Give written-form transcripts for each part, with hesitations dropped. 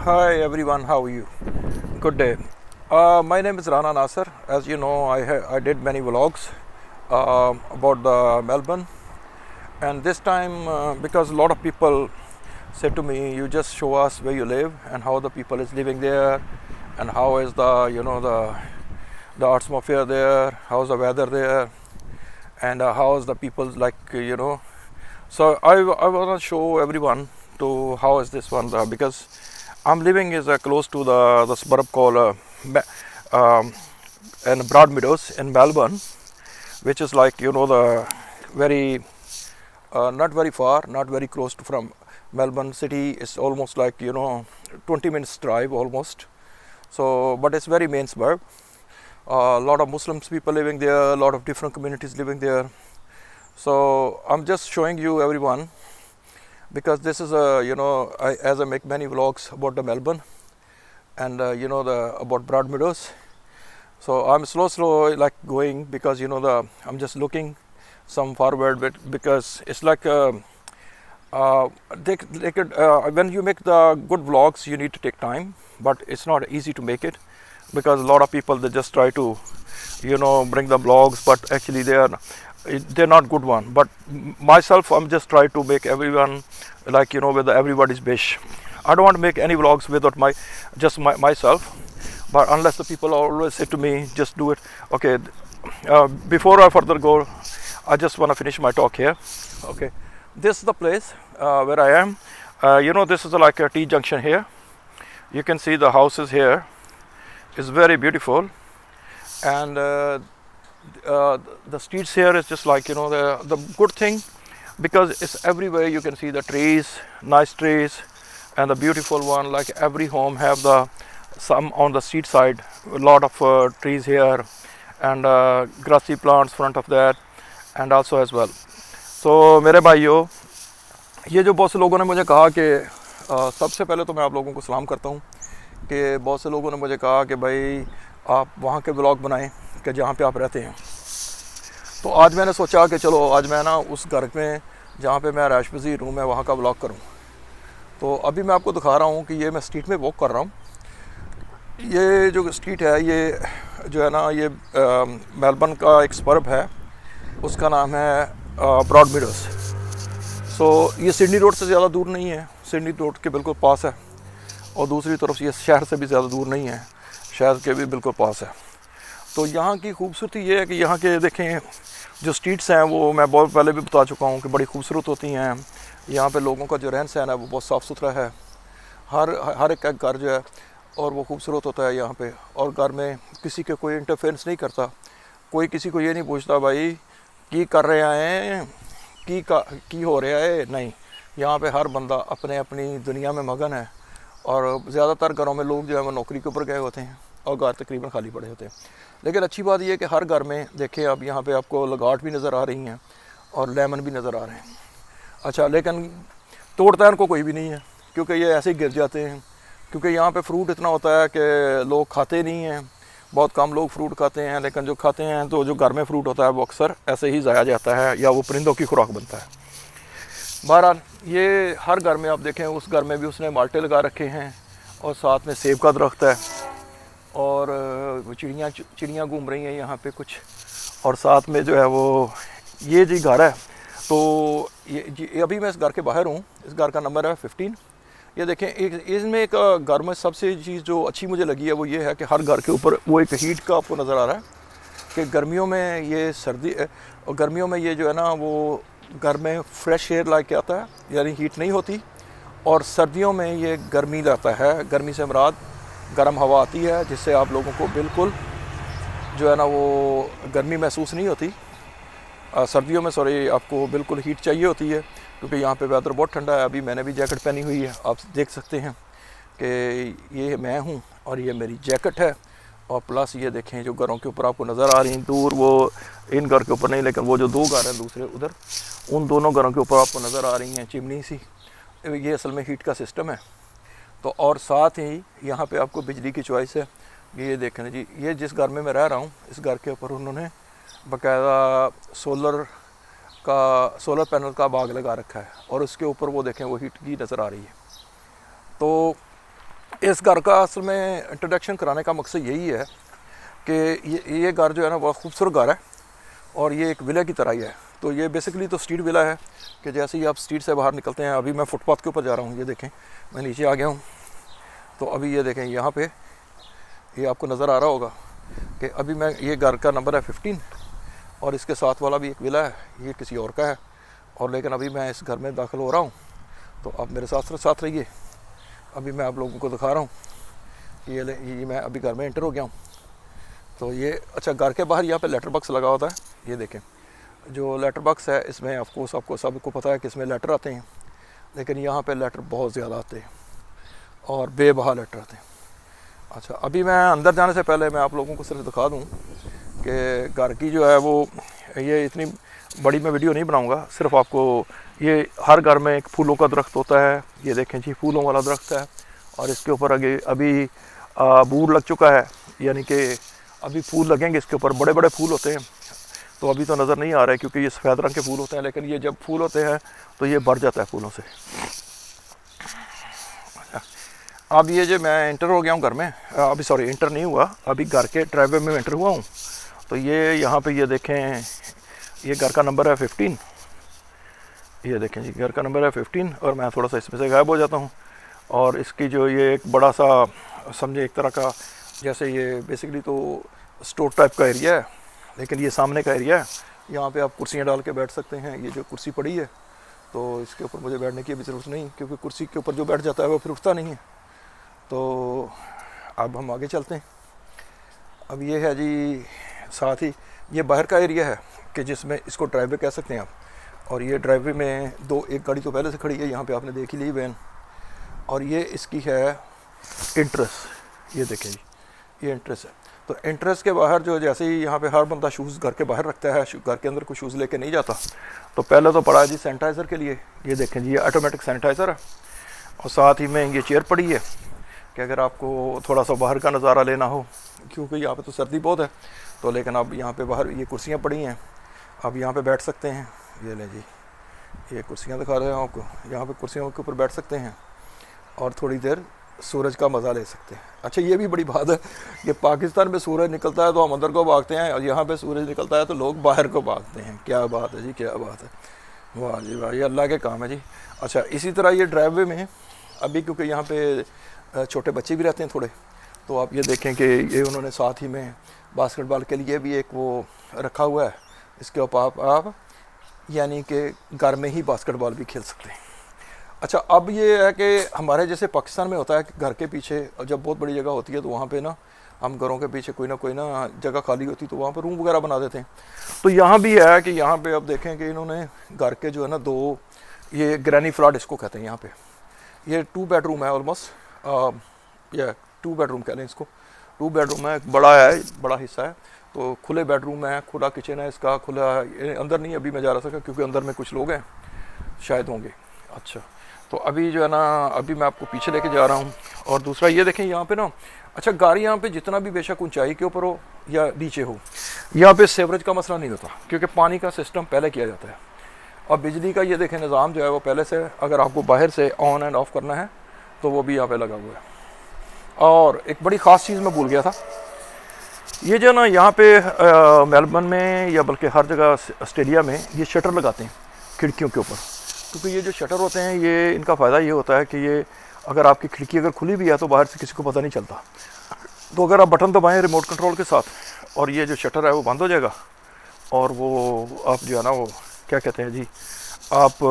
Hi everyone, how are you? Good day. My name is Rana Nasser. As you know, I did many vlogs about the Melbourne, and this time because a lot of people said to me, you just show us where you live and how the people is living there, and how is the atmosphere there, how's the weather there, and how is the people like. So I want to show everyone to how is this one because I'm living is close to the suburb called in Broadmeadows in Melbourne, which is like the very not very far, not very close to from Melbourne city. It's almost like 20 minutes drive almost. So, but it's very main suburb. A lot of Muslims people living there, a lot of different communities living there. So I'm just showing you everyone because this is as I make many vlogs about the Melbourne and about Broadmeadows. So I'm slow like going because I'm just looking some forward because it's like when you make the good vlogs you need to take time, but it's not easy to make it because a lot of people they just try to bring the vlogs, but actually they're not good one. But myself, I'm just trying to make everyone like with everybody's wish. I don't want to make any vlogs without myself, but unless the people always say to me just do it. Okay, before I further go, I just want to finish my talk here. Okay, this is the place where I am. This is like a T junction here. You can see the houses here. It's very beautiful, and the streets here is just like the good thing because it's everywhere. You can see the trees, nice trees, and the beautiful one. Like every home have some on the street side, a lot of trees here, and grassy plants front of that, and also as well. So मेरे भाइयों, ये जो बहुत से लोगों ने मुझे कहा कि सबसे पहले तो मैं आप लोगों को सलाम करता हूँ कि बहुत से लोगों ने मुझे कहा कि भाई आप वहाँ के ब्लॉग बनाएं कि जहाँ पे आप रहते हैं। तो आज मैंने सोचा कि चलो आज मैं ना उस घर में जहाँ पे मैं रैश पजीर हूँ मैं वहाँ का ब्लॉग करूँ। तो अभी मैं आपको दिखा रहा हूँ कि ये मैं स्ट्रीट में वॉक कर रहा हूँ। ये जो स्ट्रीट है ये जो है ना ये मेलबर्न का एक स्पर्ब है, उसका नाम है ब्रॉडमीडोज। सो ये सिडनी रोड से ज़्यादा दूर नहीं है, सिडनी रोड के बिल्कुल पास है, और दूसरी तरफ ये शहर से भी ज़्यादा दूर नहीं है, शहर के भी बिल्कुल पास है। तो यहाँ की खूबसूरती ये है कि यहाँ के देखें जो स्ट्रीट्स हैं वो मैं बहुत पहले भी बता चुका हूँ कि बड़ी खूबसूरत होती हैं। यहाँ पे लोगों का जो रहन सहन है वो बहुत साफ़ सुथरा है, हर एक घर जो है और वो खूबसूरत होता है यहाँ पे। और घर में किसी के कोई इंटरफेरेंस नहीं करता, कोई किसी को ये नहीं पूछता भाई की कर रहे हैं की हो रहा है, नहीं। यहाँ पे हर बंदा अपने अपनी दुनिया में मगन है, और ज़्यादातर घरों में लोग जो है वो नौकरी के ऊपर गए होते हैं और घर तकरीबन खाली पड़े होते हैं। लेकिन अच्छी बात यह है कि हर घर में देखें अब यहाँ पे आपको लगाट भी नज़र आ रही हैं और लेमन भी नज़र आ रहे हैं। अच्छा, लेकिन तोड़ता इनको कोई भी नहीं है क्योंकि ये ऐसे ही गिर जाते हैं, क्योंकि यहाँ पे फ्रूट इतना होता है कि लोग खाते नहीं हैं, बहुत कम लोग फ्रूट खाते हैं। लेकिन जो खाते हैं तो जो घर में फ्रूट होता है वो अक्सर ऐसे ही ज़ाया जाता है या वो परिंदों की खुराक बनता है। बहरहाल ये हर घर में आप देखें, उस घर में भी उसने माल्टे लगा रखे हैं और साथ में सेब का दरख्त है, और चिड़ियाँ घूम रही हैं यहाँ पे कुछ, और साथ में जो है वो ये जी घर है। तो ये अभी मैं इस घर के बाहर हूँ, इस घर का नंबर है 15। ये देखें इसमें एक घर में सबसे चीज़ जो अच्छी मुझे लगी है वो ये है कि हर घर के ऊपर वो एक हीट का आपको नज़र आ रहा है कि गर्मियों में ये सर्दी और गर्मियों में ये जो है ना वो घर में फ्रेश एयर ला के आता है, यानी हीट नहीं होती, और सर्दियों में ये गर्मी लाता है। गर्मी से मुराद गर्म हवा आती है जिससे आप लोगों को बिल्कुल जो है ना वो गर्मी महसूस नहीं होती। सर्दियों में आपको बिल्कुल हीट चाहिए होती है क्योंकि यहाँ पे वेदर बहुत ठंडा है। अभी मैंने भी जैकेट पहनी हुई है, आप देख सकते हैं कि ये मैं हूँ और ये मेरी जैकेट है। और प्लस ये देखें जो घरों के ऊपर आपको नज़र आ रही हैं दूर, वो इन घर के ऊपर नहीं लेकिन वो जो दो घर हैं दूसरे उधर, उन दोनों घरों के ऊपर आपको नज़र आ रही हैं चिमनी सी। ये असल में हीट का सिस्टम है। तो और साथ ही यहाँ पे आपको बिजली की चॉइस है। ये देखें जी, ये जिस घर में मैं रह रहा हूँ इस घर के ऊपर उन्होंने बाकायदा सोलर पैनल का बाग लगा रखा है, और उसके ऊपर वो देखें वो हीट की नज़र आ रही है। तो इस घर का असल में इंट्रोडक्शन कराने का मकसद यही है कि ये घर जो है ना बहुत खूबसूरत घर है और ये एक विला की तरह ही है। तो ये बेसिकली तो स्ट्रीट विला है कि जैसे ही आप स्ट्रीट से बाहर निकलते हैं, अभी मैं फुटपाथ के ऊपर जा रहा हूँ, ये देखें मैं नीचे आ गया हूँ। तो अभी ये देखें यहाँ पे ये आपको नज़र आ रहा होगा कि अभी मैं ये घर का नंबर है 15 और इसके साथ वाला भी एक विला है, ये किसी और का है। और लेकिन अभी मैं इस घर में दाखिल हो रहा हूँ, तो आप मेरे साथ रहिए। अभी मैं आप लोगों को दिखा रहा हूँ कि ये मैं अभी घर में एंटर हो गया हूँ। तो ये अच्छा, घर के बाहर यहाँ पे लेटर बॉक्स लगा होता है, ये देखें जो लेटर बॉक्स है इसमें ऑफकोर्स आपको सबको पता है कि इसमें लेटर आते हैं, लेकिन यहाँ पे लेटर बहुत ज़्यादा आते हैं और बेबहा लेटर आते हैं। अच्छा, अभी मैं अंदर जाने से पहले मैं आप लोगों को सिर्फ दिखा दूँ कि घर की जो है वो ये इतनी बड़ी मैं वीडियो नहीं बनाऊँगा, सिर्फ आपको ये हर घर में एक फूलों का दरख्त होता है, ये देखें जी फूलों वाला दरख्त है और इसके ऊपर आगे अभी बूर लग चुका है, यानी कि अभी फूल लगेंगे इसके ऊपर, बड़े बड़े फूल होते हैं। तो अभी तो नज़र नहीं आ रहा है क्योंकि ये सफ़ेद रंग के फूल होते हैं, लेकिन ये जब फूल होते हैं तो ये भर जाता है फूलों से। अब ये जो मैं एंटर हो गया हूँ घर में, अभी सॉरी एंटर नहीं हुआ, अभी घर के ड्राइववे में एंटर हुआ हूँ। तो ये यहाँ पे ये देखें, ये घर का नंबर है 15, ये देखें जी घर का नंबर है 15 और मैं थोड़ा सा इसमें से गायब हो जाता हूँ। और इसकी जो ये एक बड़ा सा समझे एक तरह का, जैसे ये बेसिकली तो स्टोर टाइप का एरिया है, लेकिन ये सामने का एरिया है, यहाँ पे आप कुर्सियाँ डाल के बैठ सकते हैं। ये जो कुर्सी पड़ी है तो इसके ऊपर मुझे बैठने की भी ज़रूरत नहीं, क्योंकि कुर्सी के ऊपर जो बैठ जाता है वो फिर उठता नहीं है। तो अब हम आगे चलते हैं। अब ये है जी, साथ ही ये बाहर का एरिया है कि जिसमें इसको ड्राइववे कह सकते हैं आप। और ये ड्राइववे में एक गाड़ी तो पहले से खड़ी है, यहाँ पे आपने देख ही ली वैन, और ये इसकी है एंट्रेंस, ये देखें जी ये एंट्रेंस है। तो एंट्रेंस के बाहर जो जैसे ही यहाँ पे हर बंदा शूज़ घर के बाहर रखता है, घर के अंदर कोई शूज़ लेके नहीं जाता, तो पहले तो पड़ा है जी सैनिटाइज़र के लिए, ये देखें जी ये ऑटोमेटिक सैनिटाइज़र है। और साथ ही में ये चेयर पड़ी है कि अगर आपको थोड़ा सा बाहर का नज़ारा लेना हो, क्योंकि यहाँ पे तो सर्दी बहुत है, तो लेकिन अब यहाँ पे बाहर ये कुर्सियाँ पड़ी हैं, आप यहाँ पे बैठ सकते हैं। ये लें जी ये कुर्सियाँ दिखा रहे हैं आपको, यहाँ पे कुर्सियों के ऊपर बैठ सकते हैं और थोड़ी देर सूरज का मज़ा ले सकते हैं। अच्छा, ये भी बड़ी बात है कि पाकिस्तान में सूरज निकलता है तो हम अंदर को भागते हैं, और यहाँ पे सूरज निकलता है तो लोग बाहर को भागते हैं। क्या बात है जी, क्या बात है, वाह जी वाह, ये अल्लाह के काम है जी। अच्छा, इसी तरह ये ड्राइववे में अभी क्योंकि यहाँ पे छोटे बच्चे भी रहते हैं थोड़े, तो आप ये देखें कि ये उन्होंने साथ ही में बास्केटबॉल के लिए भी एक वो रखा हुआ है, इसके ऊपर आप यानी कि घर में ही बास्केटबॉल भी खेल सकते हैं। अच्छा, अब ये है कि हमारे जैसे पाकिस्तान में होता है कि घर के पीछे जब बहुत बड़ी जगह होती है तो वहाँ पे ना हम घरों के पीछे कोई ना जगह खाली होती तो वहाँ पे रूम वगैरह बना देते हैं। तो यहाँ भी है कि यहाँ पे अब देखें कि इन्होंने घर के जो है ना दो, ये ग्रैनी फ्लैट इसको कहते हैं, यहाँ पे ये 2 बेडरूम है ऑलमोस्ट, या 2 बेडरूम कह लें इसको, 2 बेडरूम है, बड़ा हिस्सा है। तो खुले बेडरूम है, खुला किचन है इसका, खुला अंदर नहीं अभी मैं जा रहा था क्योंकि अंदर में कुछ लोग हैं शायद होंगे। अच्छा, तो अभी जो है ना अभी मैं आपको पीछे लेके जा रहा हूँ। और दूसरा ये देखें यहाँ पे ना, अच्छा गाड़ी यहाँ पे जितना भी बेशक ऊंचाई के ऊपर हो या नीचे हो, यहाँ पे सेवरेज का मसला नहीं होता क्योंकि पानी का सिस्टम पहले किया जाता है। और बिजली का ये देखें निज़ाम जो है वो पहले से, अगर आपको बाहर से ऑन एंड ऑफ़ करना है तो वो भी यहाँ पे लगा हुआ है। और एक बड़ी ख़ास चीज़ मैं भूल गया था, ये जो ना यहाँ पे मेलबर्न में या बल्कि हर जगह ऑस्ट्रेलिया में ये शटर लगाते हैं खिड़कियों के ऊपर, क्योंकि ये जो शटर होते हैं ये इनका फ़ायदा ये होता है कि ये अगर आपकी खिड़की अगर खुली भी है तो बाहर से किसी को पता नहीं चलता। तो अगर आप बटन दबाएं रिमोट कंट्रोल के साथ और ये जो शटर है वो बंद हो जाएगा और वो आप जो है ना वो क्या कहते हैं जी, आप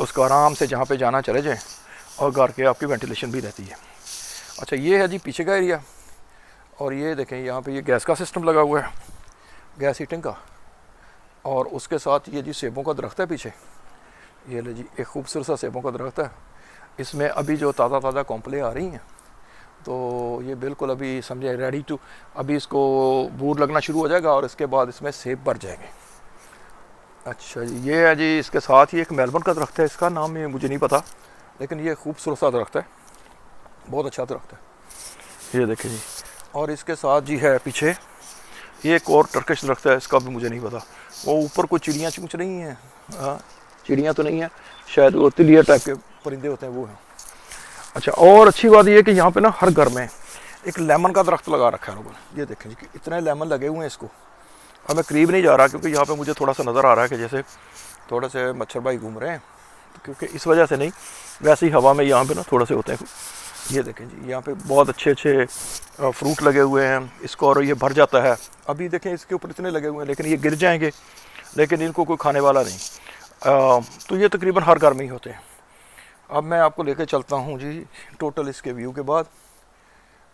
उसको आराम से जहाँ पे जाना चले जाएं और घर के आपकी वेंटिलेशन भी रहती है। अच्छा, ये है जी पीछे का एरिया, और ये देखें यहाँ पे ये गैस का सिस्टम लगा हुआ है, गैस हीटिंग का, और उसके साथ ये जी सेबों का दरख्त है पीछे, ये ले जी एक खूबसूरत सा सेबों का दरख्त है। इसमें अभी जो ताज़ा कॉम्पले आ रही हैं तो ये बिल्कुल अभी समझे रेडी टू, अभी इसको बूर लगना शुरू हो जाएगा और इसके बाद इसमें सेब भर जाएंगे। अच्छा जी, ये है जी इसके साथ ही एक मेलबर्न का दरख्त है, इसका नाम मुझे नहीं पता, लेकिन ये खूबसूरत सा दरख्त है, बहुत अच्छा दरख्त है, ये देखिए जी। और इसके साथ जी है पीछे ये एक और टर्किश दरख्त है, इसका भी मुझे नहीं पता, वो ऊपर कोई चिड़ियाँ चूँच रही हैं, हाँ चिड़ियाँ तो नहीं है शायद, वो तिलिया टाइप के परिंदे होते हैं वो हैं। अच्छा, और अच्छी बात ये है कि यहाँ पे ना हर घर में एक लेमन का दरख्त लगा रखा है लोगों ने। ये देखें जी इतने लेमन लगे हुए हैं इसको। अब मैं करीब नहीं जा रहा क्योंकि यहाँ पे मुझे थोड़ा सा नज़र आ रहा है कि जैसे थोड़े से मच्छर भाई घूम रहे हैं, तो क्योंकि इस वजह से नहीं, वैसे ही हवा में यहाँ पे ना थोड़े से होते हैं। ये देखें जी यहाँ पे बहुत अच्छे अच्छे फ्रूट लगे हुए हैं इसको, और ये भर जाता है। अभी देखें इसके ऊपर इतने लगे हुए हैं लेकिन ये गिर जाएंगे, लेकिन इनको कोई खाने वाला नहीं। तो ये तकरीबन हर घर में ही होते हैं। अब मैं आपको लेके चलता हूँ जी टोटल इसके व्यू के बाद।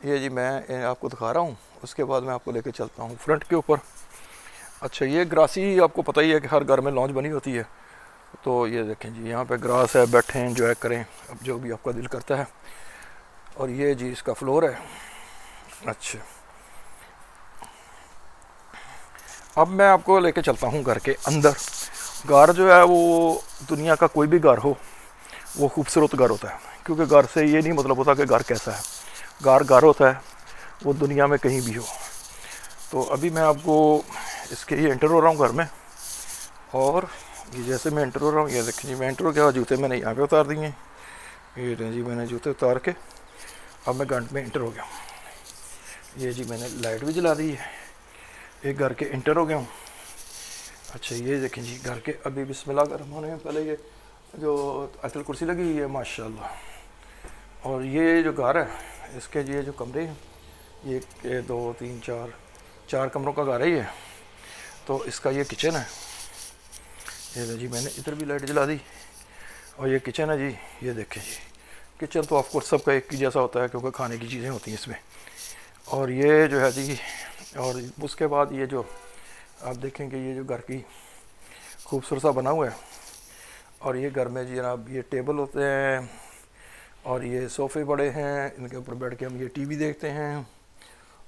ये जी मैं आपको दिखा रहा हूँ, उसके बाद मैं आपको लेके चलता हूँ फ्रंट के ऊपर। अच्छा, ये ग्रासी आपको पता ही है कि हर घर में लॉन्च बनी होती है। तो ये देखें जी यहाँ पे ग्रास है, बैठें एंजॉय करें अब जो भी आपका दिल करता है। और ये जी इसका फ्लोर है। अच्छा, अब मैं आपको लेके चलता हूँ घर के अंदर। घर जो है वो दुनिया का कोई भी घर हो वो खूबसूरत घर होता है, क्योंकि घर से ये नहीं मतलब होता कि घर कैसा है। घर घर होता है, वो दुनिया में कहीं भी हो। तो अभी मैं आपको इसके ये एंटर हो रहा हूँ घर में, और ये जैसे मैं एंटर हो रहा हूँ, ये देखिए मैं एंटर हो गया। जूते मैंने यहाँ पे उतार दिए, ये जी मैंने जूते उतार के अब मैं घर में एंटर हो गया हूँ। ये जी मैंने लाइट भी जला दी है, एक घर के एंटर हो गया हूँ। अच्छा, ये देखें जी घर के अभी बिस्मिल्लाह रहमान पहले ये जो आयतल कुर्सी लगी हुई है माशाल्लाह। और ये जो घर है इसके ये जो कमरे हैं, ये 2 3 4 कमरों का घर है ये। तो इसका ये किचन है। ये जी मैंने इधर भी लाइट जला दी, और ये किचन है जी। ये देखें जी किचन तो ऑफकोर्स सबका एक ही जैसा होता है क्योंकि खाने की चीज़ें होती हैं इसमें। और ये जो है जी, और उसके बाद ये जो आप देखेंगे ये जो घर की खूबसूरत सा बना हुआ है। और ये घर में जी जनाब ये टेबल होते हैं, और ये सोफ़े बड़े हैं, इनके ऊपर बैठ के हम ये टीवी देखते हैं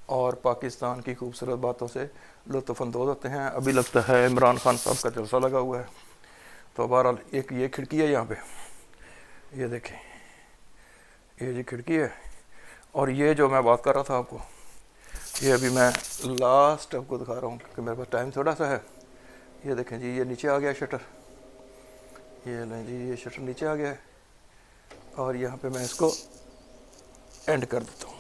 और पाकिस्तान की खूबसूरत बातों से लुत्फ़अंदोज़ होते हैं। अभी लगता है इमरान खान साहब का जलसा लगा हुआ है। तो बहरहाल एक ये खिड़की है यहाँ पे, ये देखें ये जी खिड़की है। और ये जो मैं बात कर रहा था आपको, ये अभी मैं लास्ट आपको दिखा रहा हूँ क्योंकि मेरे पास टाइम थोड़ा सा है। ये देखें जी ये नीचे आ गया शटर, ये लें जी ये शटर नीचे आ गया है। और यहाँ पे मैं इसको एंड कर देता हूँ।